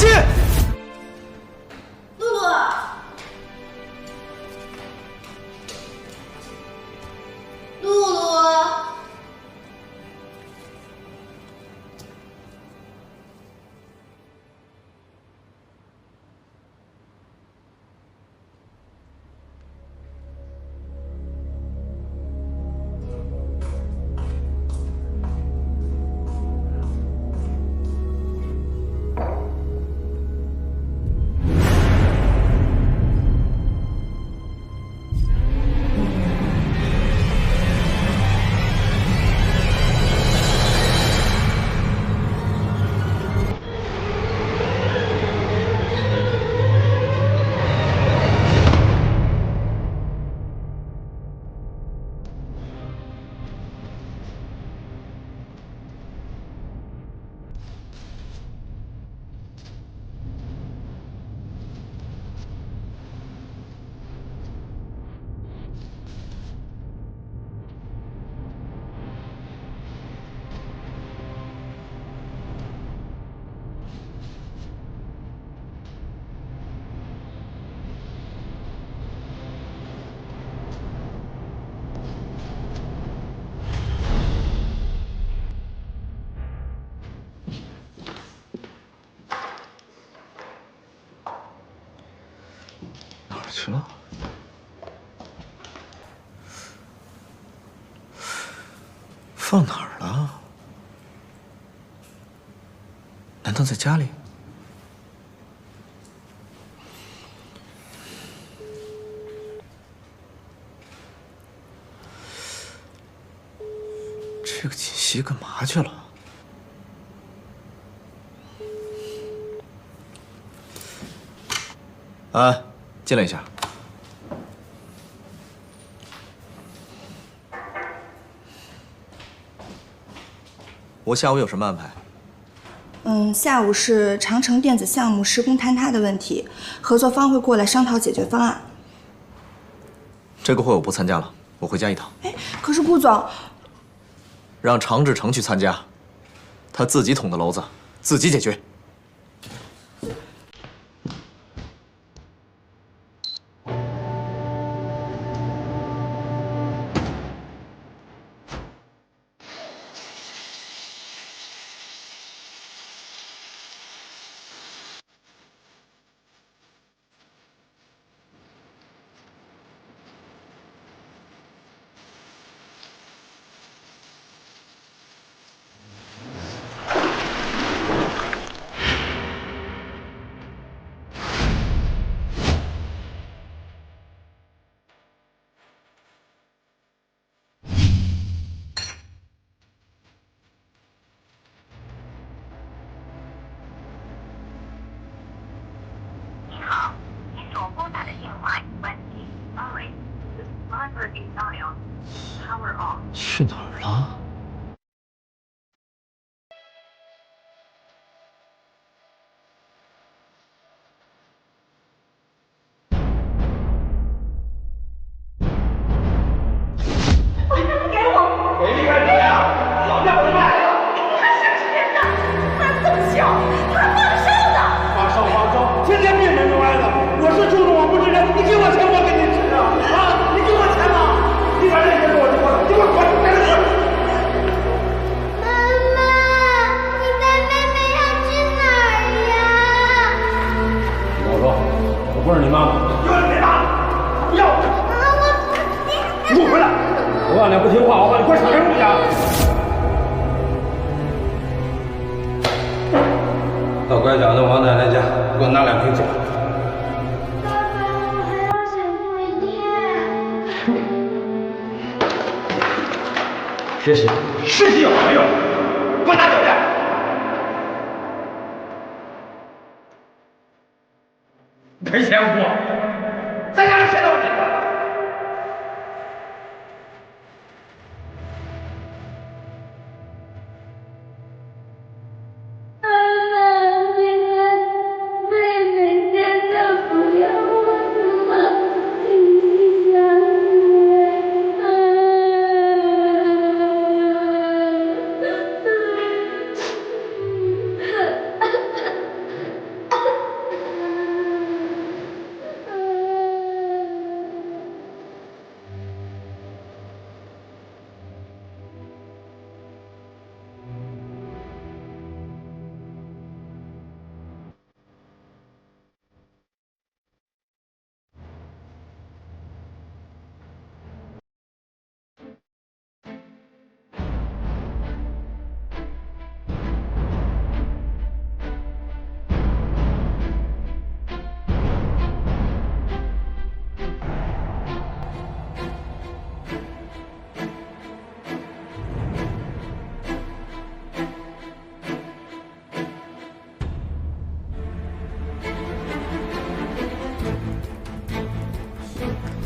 西！露露，露露，哪儿去了？放哪儿了？难道在家里？这个锦溪干嘛去了？安，进来一下。我下午有什么安排？下午是长城电子项目施工坍塌的问题，合作方会过来商讨解决方案。这个会我不参加了，我回家一趟。哎，可是顾总，让常志成去参加，他自己捅的娄子，自己解决。去哪儿了？谁离开你呀？老娘不卖了！他是谁的？他这么小，他放烧的！放烧，天天病人都挨了。我是注重我不是人，你给我钱我给你吃啊！啊，你给我钱吗？你把这钱给我，给我滚！赶紧滚！妈妈，你带妹妹要去哪儿呀？你跟我说，我不是你妈妈，有你没妈！不要！你给我回来！我告诉你不听话，我把你关小人屋去！到拐角的王奶奶家，给我拿2瓶酒。爸爸，我还要写作业。学习，学习有什么用？给我拿酒去！赔钱货，在家里谁都是你的。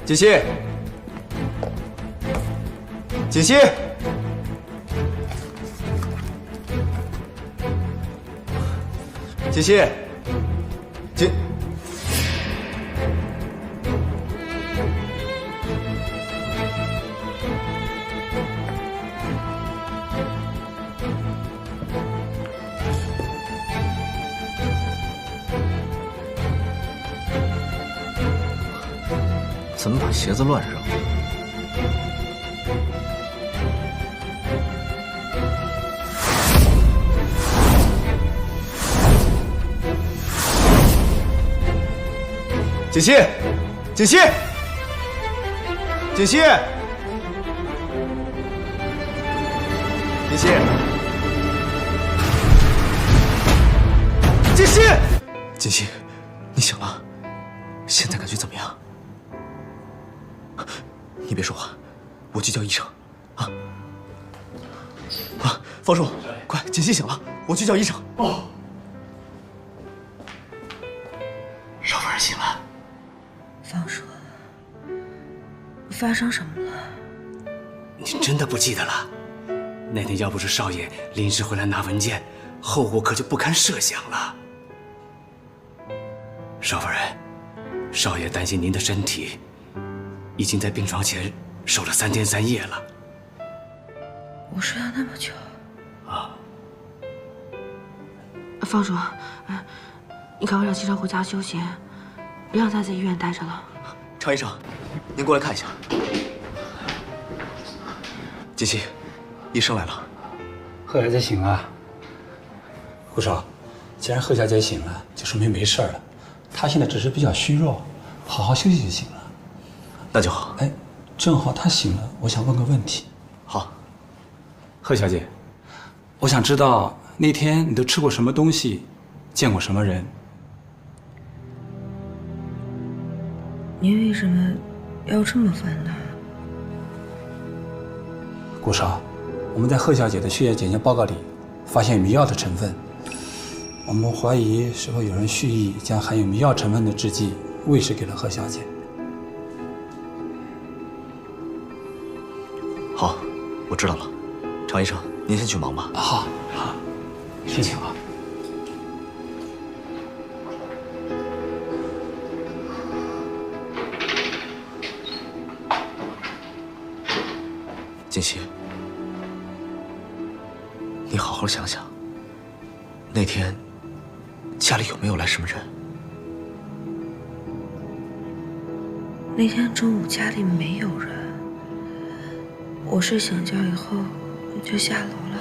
锦溪，锦溪，锦溪，锦。怎么把鞋子乱扔？锦溪，锦溪，锦溪，锦溪，锦溪，锦溪，你醒了？现在感觉怎么样？你别说话，我去叫医生。啊！方叔，快，锦溪醒了，我去叫医生。哦。少夫人醒了。方叔，发生什么了？你真的不记得了？那天要不是少爷临时回来拿文件，后果可就不堪设想了。少夫人，少爷担心您的身体。已经在病床前守了3天3夜了。我睡了那么久啊！方叔，你赶快让齐超回家休息，不要再在医院待着了。常医生，您过来看一下。锦溪，医生来了。贺小姐醒了。顾少，既然贺小姐醒了，就说明没事了。她现在只是比较虚弱，好好休息就行了。那就好。哎，正好她醒了，我想问个问题。好。贺小姐，我想知道那天你都吃过什么东西，见过什么人？您为什么要这么问呢？顾少，我们在贺小姐的血液检验报告里发现迷药的成分，我们怀疑是否有人蓄意将含有迷药成分的制剂喂食给了贺小姐。好，我知道了。常医生，您先去忙吧。好，好，谢谢啊。锦溪，你好好想想，那天家里有没有来什么人？那天中午家里没有人，我睡醒觉以后就下楼了。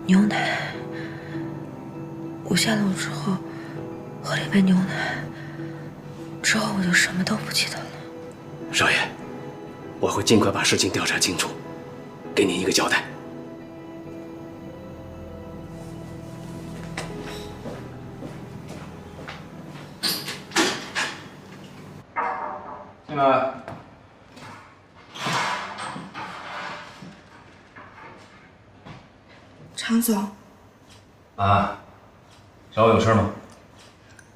牛奶，我下楼之后喝了一杯牛奶，之后我就什么都不记得了。少爷，我会尽快把事情调查清楚，给您一个交代。进来。常总。啊，找我有事吗？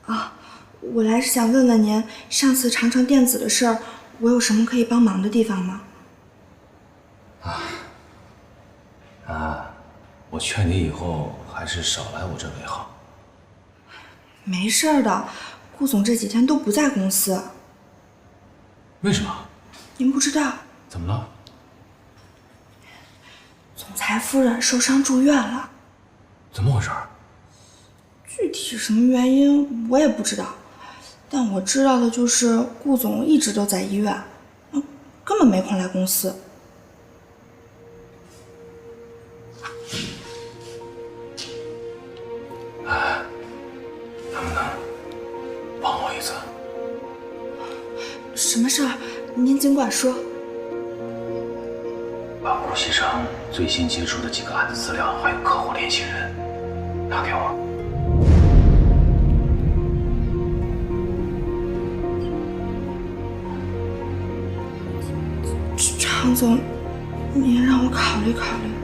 啊，我来是想问问您，上次长城电子的事儿，我有什么可以帮忙的地方吗？我劝你以后还是少来我这为好。没事儿的，顾总这几天都不在公司。为什么？您不知道？怎么了？总裁夫人受伤住院了。怎么回事？具体什么原因我也不知道，但我知道的就是顾总一直都在医院，根本没空来公司。能不能帮我一次？什么事儿？您尽管说。把无锡上最新接触的几个案子资料还有客户联系人拿给我。常总，您让我考虑考虑。